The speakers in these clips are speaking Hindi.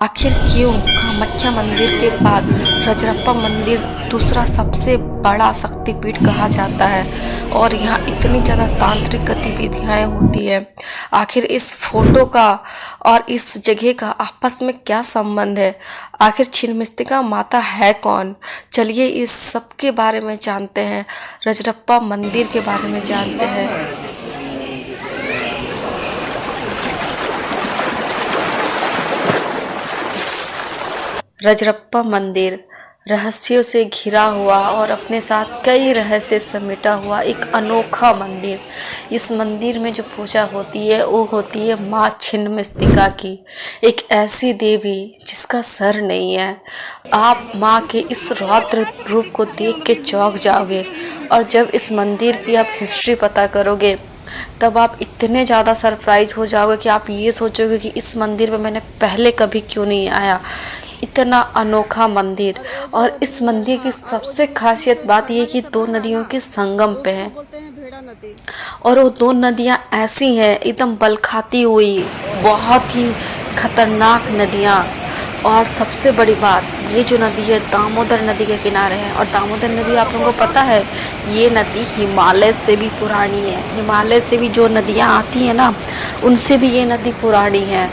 आखिर क्यों कामाख्या मंदिर के बाद रजरप्पा मंदिर दूसरा सबसे बड़ा शक्तिपीठ कहा जाता है और यहाँ इतनी ज़्यादा तांत्रिक गतिविधियाँ होती है। आखिर इस फोटो का और इस जगह का आपस में क्या संबंध है? आखिर छिन्नमस्तिका माता है कौन? चलिए इस सब के बारे में जानते हैं, रजरप्पा मंदिर के बारे में जानते हैं। रजरप्पा मंदिर रहस्यों से घिरा हुआ और अपने साथ कई रहस्य समेटा हुआ एक अनोखा मंदिर। इस मंदिर में जो पूजा होती है वो होती है माँ छिन्नमस्तिका की, एक ऐसी देवी जिसका सर नहीं है। आप माँ के इस रौद्र रूप को देख के चौंक जाओगे और जब इस मंदिर की आप हिस्ट्री पता करोगे तब आप इतने ज़्यादा सरप्राइज हो जाओगे कि आप ये सोचोगे कि इस मंदिर में मैंने पहले कभी क्यों नहीं आया। इतना अनोखा मंदिर, और इस मंदिर की सबसे खासियत बात ये कि दो नदियों के संगम पे है और वो दो नदियाँ ऐसी हैं एकदम बल खाती हुई, बहुत ही खतरनाक नदियाँ। और सबसे बड़ी बात, ये जो नदी है दामोदर नदी के किनारे है और दामोदर नदी आप लोगों को पता है ये नदी हिमालय से भी पुरानी है। हिमालय से भी जो नदियाँ आती हैं ना उनसे भी ये नदी पुरानी है।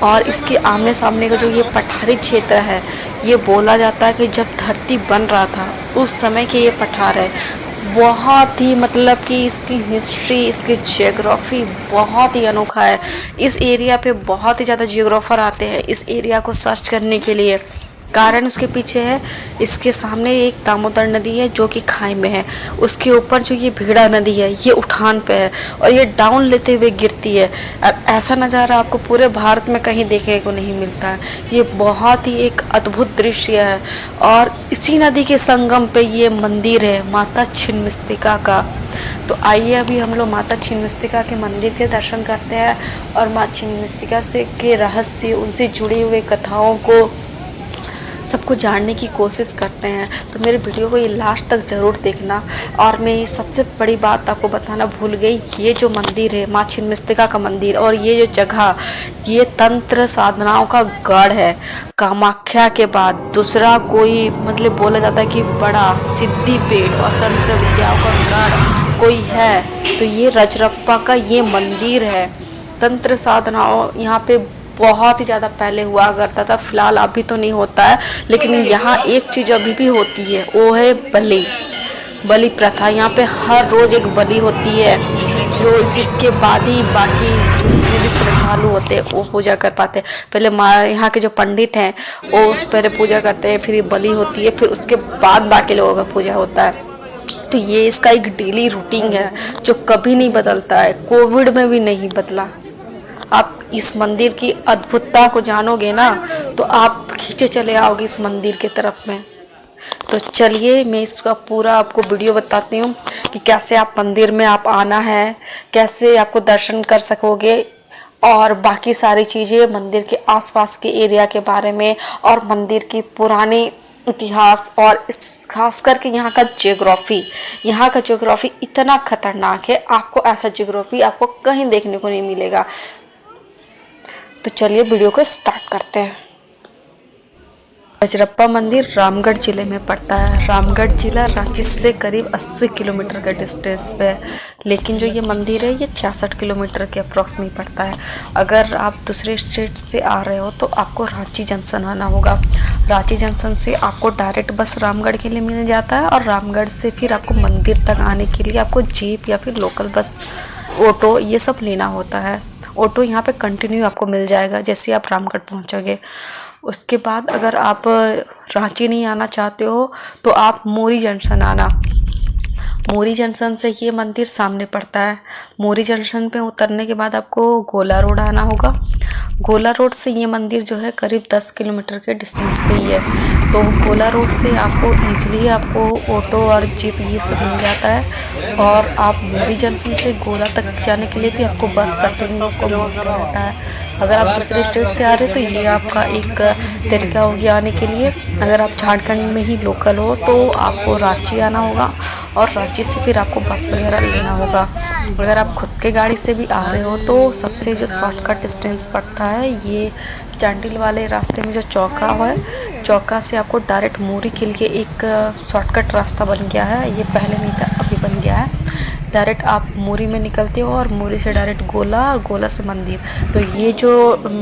और इसके आमने सामने का जो ये पठारी क्षेत्र है, ये बोला जाता है कि जब धरती बन रहा था उस समय के ये पठार है। बहुत ही मतलब कि इसकी हिस्ट्री, इसकी जियोग्राफी बहुत ही अनोखा है। इस एरिया पे बहुत ही ज़्यादा जियोग्राफर आते हैं इस एरिया को सर्च करने के लिए। कारण उसके पीछे है, इसके सामने एक दामोदर नदी है जो कि खाई में है, उसके ऊपर जो ये भीड़ा नदी है ये उठान पे है और ये डाउन लेते हुए गिरती है। अब ऐसा नज़ारा आपको पूरे भारत में कहीं देखने को नहीं मिलता है। ये बहुत ही एक अद्भुत दृश्य है और इसी नदी के संगम पे ये मंदिर है माता छिन्नमस्तिका का। तो आइए अभी हम लोग माता छिन्नमस्तिका के मंदिर के दर्शन करते हैं और माँ छिन्नमस्तिका से के रहस्य, उनसे जुड़ी हुई कथाओं को सबको जानने की कोशिश करते हैं। तो मेरे वीडियो को ये लास्ट तक ज़रूर देखना। और मैं ये सबसे बड़ी बात आपको बताना भूल गई, ये जो मंदिर है माँ छिन्नमस्तिका का मंदिर और ये जो जगह, ये तंत्र साधनाओं का गढ़ है। कामाख्या के बाद दूसरा कोई मतलब बोला जाता है कि बड़ा सिद्धि पीठ और तंत्र विद्याओं का गढ़ कोई है तो ये रजरप्पा का ये मंदिर है। तंत्र साधनाओं यहाँ पे बहुत ही ज़्यादा पहले हुआ करता था, फिलहाल अभी तो नहीं होता है, लेकिन यहाँ एक चीज़ अभी भी होती है वो है बलि प्रथा। यहाँ पे हर रोज़ एक बलि होती है जो जिसके बाद ही बाकी जो भी श्रद्धालु होते हैं वो पूजा कर पाते हैं। पहले यहाँ के जो पंडित हैं वो पहले पूजा करते हैं, फिर ये बलि होती है, फिर उसके बाद बाकी लोगों का पूजा होता है। तो ये इसका एक डेली रूटीन है जो कभी नहीं बदलता है, कोविड में भी नहीं बदला। आप इस मंदिर की अद्भुतता को जानोगे ना तो आप खींचे चले आओगे इस मंदिर के तरफ में। तो चलिए मैं इसका पूरा आपको वीडियो बताती हूँ कि कैसे आप मंदिर में आप आना है, कैसे आपको दर्शन कर सकोगे और बाकी सारी चीज़ें मंदिर के आसपास के एरिया के बारे में और मंदिर की पुरानी इतिहास और इस खास करके यहाँ का जियोग्राफी इतना खतरनाक है, आपको ऐसा जियोग्राफी आपको कहीं देखने को नहीं मिलेगा। तो चलिए वीडियो को स्टार्ट करते हैं। रजरप्पा मंदिर रामगढ़ जिले में पड़ता है। रामगढ़ जिला रांची से करीब 80 किलोमीटर का डिस्टेंस पे है, लेकिन जो ये मंदिर है ये 66 किलोमीटर के अप्रॉक्स में पड़ता है। अगर आप दूसरे स्टेट से आ रहे हो तो आपको रांची जंक्शन आना होगा। रांची जंक्शन से आपको डायरेक्ट बस रामगढ़ के लिए मिल जाता है और रामगढ़ से फिर आपको मंदिर तक आने के लिए आपको जीप या फिर लोकल बस, ऑटो ये सब लेना होता है। ऑटो यहाँ पे कंटिन्यू आपको मिल जाएगा जैसे आप रामगढ़ पहुँचोगे। उसके बाद अगर आप रांची नहीं आना चाहते हो तो आप मोरी जंक्शन आना। मोरी जंक्शन से ये मंदिर सामने पड़ता है। मोरी जंक्शन पे उतरने के बाद आपको गोला रोड आना होगा। गोला रोड से ये मंदिर जो है करीब 10 किलोमीटर के डिस्टेंस पे ही है। तो गोला रोड से आपको ईजिली आपको ऑटो और जीप ये सब मिल जाता है और आप मोरी जंक्शन से गोला तक जाने के लिए भी आपको बस कंटिन्यू आपको मिलता रहता है। अगर आप दूसरे स्टेट से आ रहे हो तो ये आपका एक तरीका हो गया आने के लिए। अगर आप झारखंड में ही लोकल हो तो आपको रांची आना होगा और रांची से फिर आपको बस वगैरह लेना होगा। अगर आप खुद के गाड़ी से भी आ रहे हो तो सबसे जो शॉर्टकट डिस्टेंस पड़ता है ये चांडिल वाले रास्ते में जो चौका है, चौका से आपको डायरेक्ट मूरी के लिए एक शॉर्टकट रास्ता बन गया है। ये पहले नहीं था, अभी बन गया है। डायरेक्ट आप मूरी में निकलते हो और मूरी से डायरेक्ट गोला और गोला से मंदिर। तो ये जो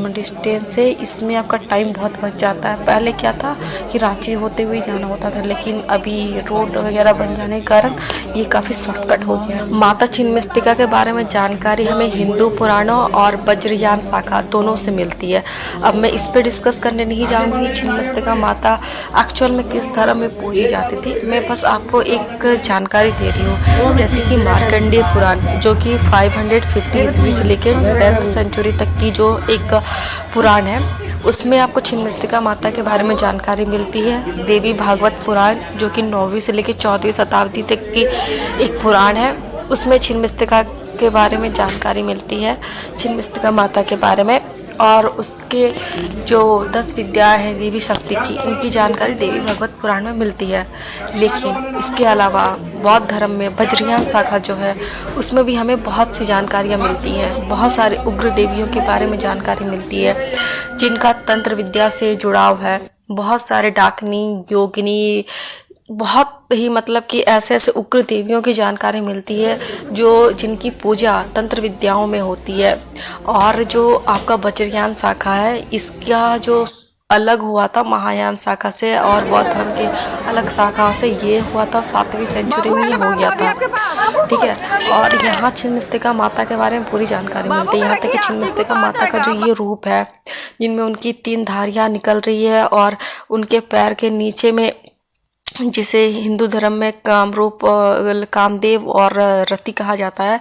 डिस्टेंस है इसमें आपका टाइम बहुत बच जाता है। पहले क्या था कि रांची होते हुए जाना होता था, लेकिन अभी रोड वगैरह बन जाने के कारण ये काफ़ी शॉर्टकट हो गया है। माता छिन्नमस्तिका के बारे में जानकारी हमें हिंदू पुराणों और वज्रयान शाखा दोनों से मिलती है। अब मैं इस पर डिस्कस करने नहीं जाऊँगी कि छिन्नमस्तिका माता एक्चुअल में किस धर्म में पूजी जाती थी। मैं बस आपको एक जानकारी दे रही हूँ, जैसे कि मार्कंडेय पुराण जो कि 550 ईस्वी से लेकर 10th सेंचुरी तक की जो एक पुराण है, उसमें आपको छिन्नमस्तिका माता के बारे में जानकारी मिलती है। देवी भागवत पुराण जो कि 9वीं से लेकर 14वीं शताब्दी तक की एक पुराण है, उसमें छिन्नमस्तिका के बारे में जानकारी मिलती है, छिन्नमस्तिका माता के बारे में। और उसके जो 10 विद्याएँ हैं देवी शक्ति की, इनकी जानकारी देवी भागवत पुराण में मिलती है। लेकिन इसके अलावा बौद्ध धर्म में वज्रयान शाखा जो है उसमें भी हमें बहुत सी जानकारियाँ मिलती हैं। बहुत सारे उग्र देवियों के बारे में जानकारी मिलती है जिनका तंत्र विद्या से जुड़ाव है। बहुत सारे डाकनी, योगिनी, बहुत ही मतलब कि ऐसे ऐसे उग्र देवियों की जानकारी मिलती है जो जिनकी पूजा तंत्र विद्याओं में होती है। और जो आपका वज्रयान शाखा है इसका जो अलग हुआ था महायान शाखा से और बौद्ध धर्म के अलग शाखाओं से, ये हुआ था 7वीं सेंचुरी में, ये हो गया था, ठीक है। और यहाँ छिन्नमस्तिका माता के बारे में पूरी जानकारी मिलती है। यहाँ तक कि छिन्नमस्तिका माता का जो ये रूप है जिनमें उनकी 3 धारियाँ निकल रही है और उनके पैर के नीचे में, जिसे हिंदू धर्म में कामरूप, कामदेव और रति कहा जाता है,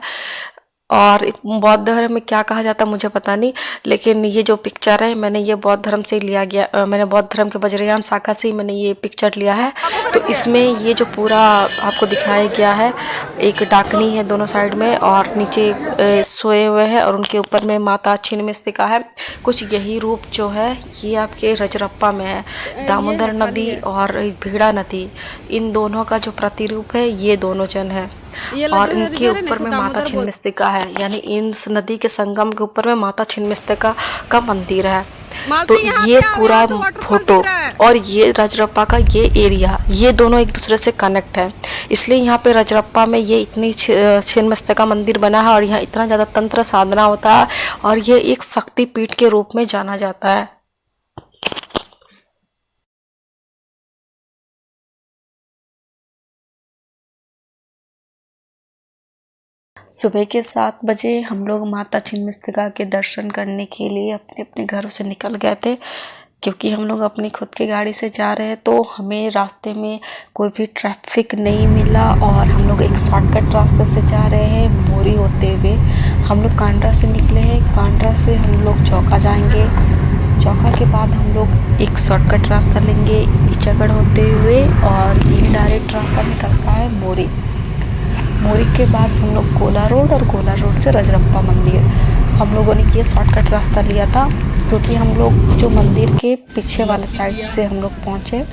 और बौद्ध धर्म में क्या कहा जाता है मुझे पता नहीं, लेकिन ये जो पिक्चर है मैंने ये बौद्ध धर्म से लिया गया, मैंने बौद्ध धर्म के वज्रयान शाखा से ही मैंने ये पिक्चर लिया है। तो इसमें ये जो पूरा आपको दिखाया गया है, एक डाकनी है दोनों साइड में और नीचे सोए हुए हैं और उनके ऊपर में माता छिन्नमस्तिका है। कुछ यही रूप जो है ये आपके रजरप्पा में है। दामोदर नदी और भीड़ा नदी, इन दोनों का जो प्रतिरूप है ये दोनों जन है और इनके ऊपर में माता छिन्नमस्तिका है, यानी इस नदी के संगम के ऊपर में माता छिन्नमस्तिका का मंदिर है। तो ये पूरा फोटो और ये रजरप्पा का ये एरिया, ये दोनों एक दूसरे से कनेक्ट है, इसलिए यहाँ पे रजरप्पा में ये इतनी छिन्नमस्तिका मंदिर बना है और यहाँ इतना ज़्यादा तंत्र साधना होता है और ये एक शक्तिपीठ के रूप में जाना जाता है। सुबह के 7 बजे हम लोग माता छिन्नमस्तिका के दर्शन करने के लिए अपने अपने घरों से निकल गए थे, क्योंकि हम लोग अपनी खुद की गाड़ी से जा रहे हैं तो हमें रास्ते में कोई भी ट्रैफिक नहीं मिला और हम लोग एक शॉर्टकट रास्ते से जा रहे हैं मोरी होते हुए। हम लोग कांड्रा से निकले हैं, कांड्रा से हम लोग चौका जाएंगे, चौका के बाद हम लोग एक शॉर्टकट रास्ता लेंगे ईचागढ़ होते हुए और ये डायरेक्ट रास्ता निकलता है मोरी। मोरी के बाद हम लोग गोला रोड और गोला रोड से रजरप्पा मंदिर। हम लोगों ने ये शॉर्टकट रास्ता लिया था क्योंकि हम लोग जो मंदिर के पीछे वाले साइड से हम लोग पहुँचे।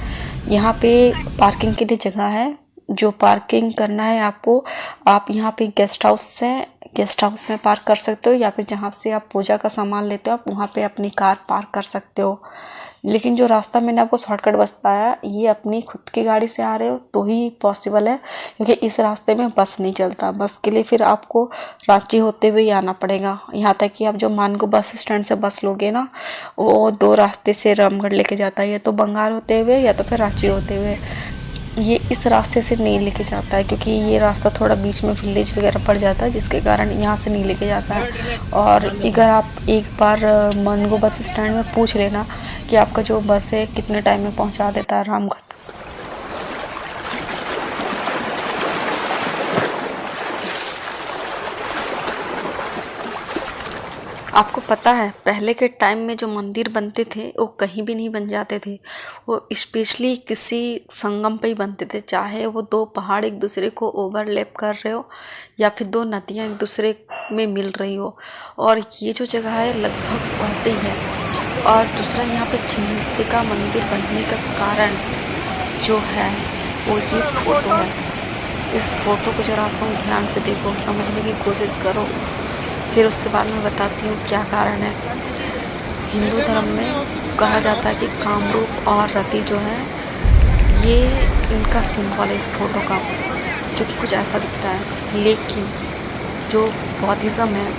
यहाँ पे पार्किंग के लिए जगह है, जो पार्किंग करना है आपको, आप यहाँ पे गेस्ट हाउस से गेस्ट हाउस में पार्क कर सकते हो या फिर जहाँ से आप पूजा का सामान लेते हो आप वहाँ पे अपनी कार पार्क कर सकते हो। लेकिन जो रास्ता मैंने आपको शॉर्टकट बताया ये अपनी खुद की गाड़ी से आ रहे हो तो ही पॉसिबल है, क्योंकि इस रास्ते में बस नहीं चलता। बस के लिए फिर आपको रांची होते हुए आना पड़ेगा। यहाँ तक कि आप जो मानगो बस स्टैंड से बस लोगे ना, वो 2 रास्ते से रामगढ़ लेके जाता है, या तो बंगाल होते हुए या तो फिर रांची होते हुए। ये इस रास्ते से नहीं लेके जाता है क्योंकि ये रास्ता थोड़ा बीच में विलेज वगैरह पड़ जाता है, जिसके कारण यहाँ से नहीं लेके जाता है। और अगर आप एक बार मानगो बस स्टैंड में पूछ लेना कि आपका जो बस है कितने टाइम में पहुँचा देता है रामगढ़। आपको पता है पहले के टाइम में जो मंदिर बनते थे वो कहीं भी नहीं बन जाते थे, वो स्पेशली किसी संगम पे ही बनते थे, चाहे वो 2 पहाड़ एक दूसरे को ओवरलैप कर रहे हो या फिर 2 नदियाँ एक दूसरे में मिल रही हो। और ये जो जगह है लगभग वैसे ही है। और दूसरा यहाँ पे छिन्नमस्तिका मंदिर बनने का कारण जो है वो ये फोटो है। इस फ़ोटो को जरा आप लोग ध्यान से देखो, समझने की कोशिश करो, फिर उसके बाद मैं बताती हूँ क्या कारण है। हिंदू धर्म में कहा जाता है कि कामरूप और रति जो है ये इनका सिंबल है इस फोटो का, जो कि कुछ ऐसा दिखता है। लेकिन जो बौद्धिज़्म है,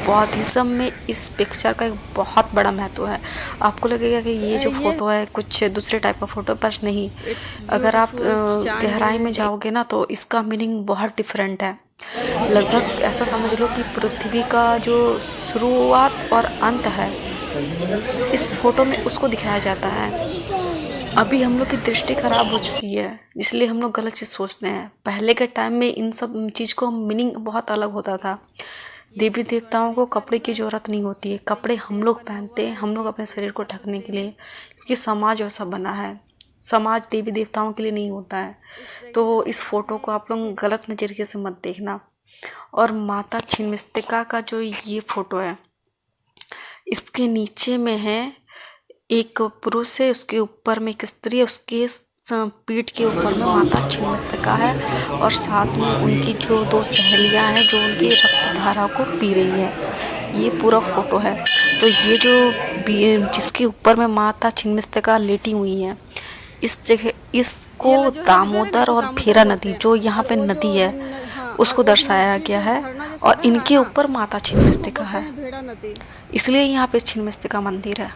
बौद्धिज़्म में इस पिक्चर का एक बहुत बड़ा महत्व है। आपको लगेगा कि ये जो फ़ोटो है कुछ दूसरे टाइप का फ़ोटो, पर नहीं। अगर आप गहराई में जाओगे ना तो इसका मीनिंग बहुत डिफरेंट है। लगभग ऐसा समझ लो कि पृथ्वी का जो शुरुआत और अंत है इस फोटो में उसको दिखाया जाता है। अभी हम लोग की दृष्टि खराब हो चुकी है, इसलिए हम लोग गलत चीज़ सोचते हैं। पहले के टाइम में इन सब चीज़ को मीनिंग बहुत अलग होता था। देवी देवताओं को कपड़े की ज़रूरत नहीं होती है, कपड़े हम लोग पहनते हैं, हम लोग अपने शरीर को ढकने के लिए, क्योंकि समाज वैसा बना है। समाज देवी देवताओं के लिए नहीं होता है। तो इस फोटो को आप लोग गलत नज़रिए से मत देखना। और माता छिन्नमस्तिका का जो ये फोटो है, इसके नीचे में है एक पुरुष है, उसके ऊपर में एक स्त्री है, उसके पीठ के ऊपर में माता छिन्नमस्तिका है, और साथ में उनकी जो दो सहेलियां हैं जो उनकी रक्त धारा को पी रही है। ये पूरा फोटो है। तो ये जो जिसके ऊपर में माता छिन्नमस्तिका लेटी हुई है, इस जगह इसको दामोदर और भेरा नदी, जो यहाँ पे नदी है, उसको दर्शाया गया है। और इनके ऊपर माता छिन्नमस्तिका है, इसलिए यहाँ पे छिन्नमस्तिका मंदिर है।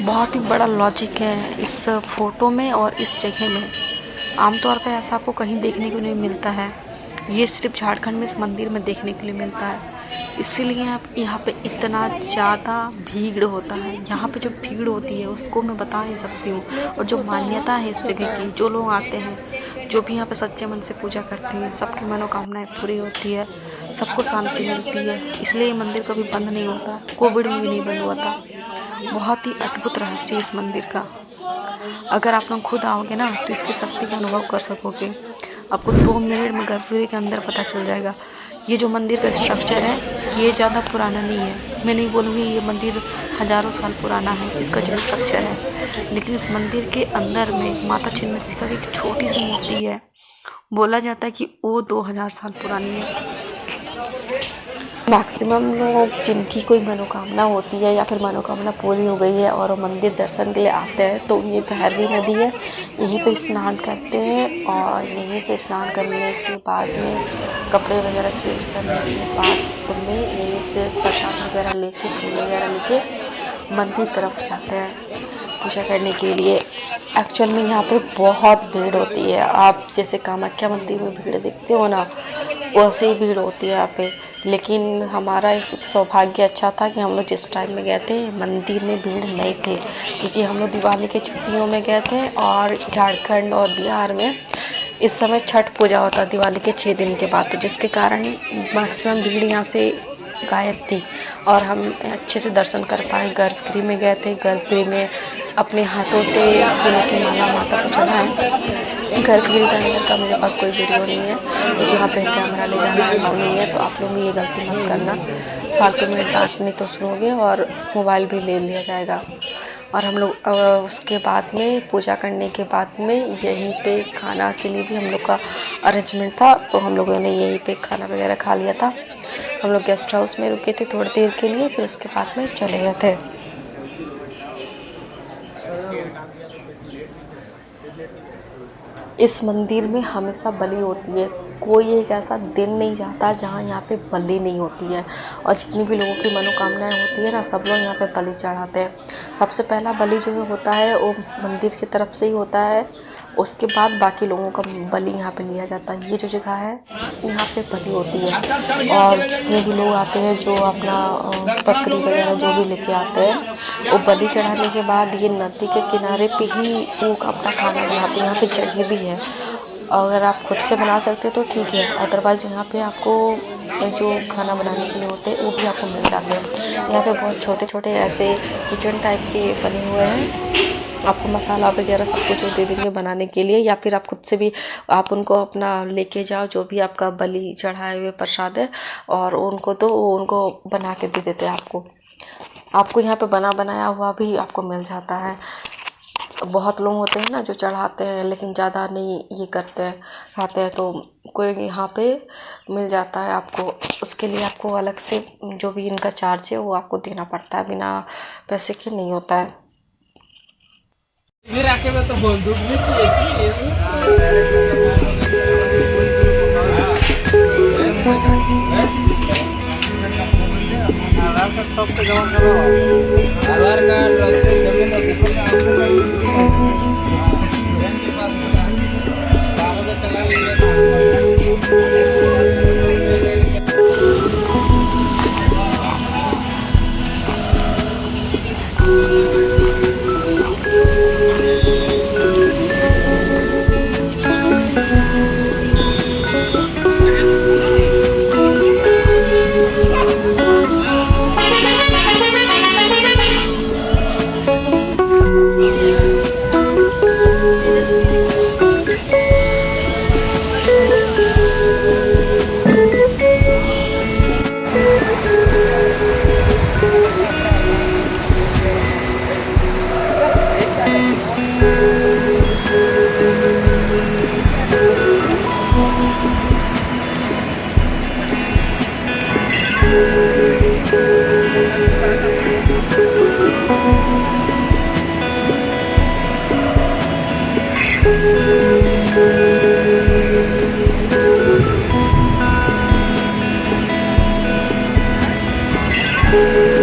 बहुत ही बड़ा लॉजिक है इस फोटो में और इस जगह में। आमतौर पे ऐसा आपको कहीं देखने को नहीं मिलता है, ये सिर्फ झारखंड में इस मंदिर में देखने के लिए मिलता है। इसीलिए आप यहाँ पे इतना ज़्यादा भीड़ होता है। यहाँ पे जो भीड़ होती है उसको मैं बता नहीं सकती हूँ। और जो मान्यता है इस जगह की, जो लोग आते हैं, जो भी यहाँ पे सच्चे मन से पूजा करते हैं, सबकी मनोकामनाएं पूरी होती है, सबको शांति मिलती है। इसलिए ये मंदिर कभी बंद नहीं होता, कोविड में भी नहीं बंद हुआ था। बहुत ही अद्भुत रहस्य इस मंदिर का। अगर आप लोग खुद आओगे ना तो इसकी शक्ति का अनुभव कर सकोगे। आपको 2 मिनट में गर्भगृह के अंदर पता चल जाएगा। ये जो मंदिर का स्ट्रक्चर है ये ज़्यादा पुराना नहीं है। मैं नहीं बोलूँगी ये मंदिर हज़ारों साल पुराना है, इसका जो स्ट्रक्चर है। लेकिन इस मंदिर के अंदर में माता छिन्नमस्तिका की एक छोटी सी मूर्ति है। बोला जाता है कि वो 2000 साल पुरानी है। मैक्सिमम लोग जिनकी कोई मनोकामना होती है या फिर मनोकामना पूरी हो गई है और वो मंदिर दर्शन के लिए आते हैं, तो ये भैरवी नदी है, यहीं पे स्नान करते हैं। और यहीं से स्नान करने के बाद में कपड़े वगैरह चेंज करने के बाद में यहीं से प्रसाद वगैरह लेके, फूल वगैरह लेके मंदिर तरफ जाते हैं पूजा करने के लिए। एक्चुअल में यहाँ पे बहुत भीड़ होती है। आप जैसे कामाख्या मंदिर में भीड़ देखते हो ना, वैसे ही भीड़ होती है यहाँ पे। लेकिन हमारा इस सौभाग्य अच्छा था कि हम लोग जिस टाइम में गए थे मंदिर में भीड़ नहीं थे, क्योंकि हम लोग दिवाली के छुट्टियों में गए थे। और झारखंड और बिहार में इस समय छठ पूजा होता दिवाली के 6 दिन के बाद, तो जिसके कारण मैक्सिमम भीड़ यहाँ से गायब थी और हम अच्छे से दर्शन कर पाए। गर्भगृह में गए थे, गर्भगृह में अपने हाथों से फूलों की माला माता को चढ़ाएं। गर्भगृह के अंदर का मेरे पास कोई वीडियो नहीं है, क्योंकि वहाँ पे कैमरा ले जाना अलाउ नहीं है। तो आप लोग ये गलती मत करना, फालतू में डांटने तो सुनोगे और मोबाइल भी ले लिया जाएगा। और हम लोग उसके बाद में पूजा करने के बाद में यहीं पे खाना के लिए भी हम लोग का अरेंजमेंट था, तो हम लोगों ने यहीं पे खाना वगैरह खा लिया था। हम लोग गेस्ट हाउस में रुके थे थोड़ी देर के लिए, फिर उसके बाद में चले गए थे। इस मंदिर में हमेशा बलि होती है। कोई एक ऐसा दिन नहीं जाता जहाँ यहाँ पे बलि नहीं होती है। और जितनी भी लोगों की मनोकामनाएं होती है ना, सब लोग यहाँ पे बलि चढ़ाते हैं। सबसे पहला बलि जो होता है वो मंदिर की तरफ से ही होता है, उसके बाद बाकी लोगों का बलि यहाँ पे लिया जाता है। ये जो जगह है यहाँ पे बलि होती है। और जितने भी लोग आते हैं जो अपना बकरी वगैरह जो भी लेके आते हैं, वो बलि चढ़ाने के बाद ये नदी के किनारे पे ही वो अपना खाना बनाते हैं। यहाँ पे जगह भी है, अगर आप खुद से बना सकते हो तो ठीक है, अदरवाइज़ यहाँ पे आपको जो खाना बनाने के लिए होते हैं वो भी आपको मिल जाते हैं। यहाँ पे बहुत छोटे छोटे ऐसे किचन टाइप के बने हुए हैं, आपको मसाला वगैरह सब कुछ वो दे देंगे बनाने के लिए। या फिर आप खुद से भी आप उनको अपना लेके जाओ, जो भी आपका बलि चढ़ाए हुए प्रसाद है, और उनको तो वो उनको बना के दे देते हैं आपको। आपको यहाँ पे बना बनाया हुआ भी आपको मिल जाता है। बहुत लोग होते हैं ना जो चढ़ाते हैं लेकिन ज़्यादा नहीं ये करते हैं खाते हैं, तो कोई यहाँ पे मिल जाता है आपको। उसके लिए आपको अलग से जो भी इनका चार्ज है वो आपको देना पड़ता है, बिना पैसे के नहीं होता है। आधार कार्ड जमीन चला Thank you.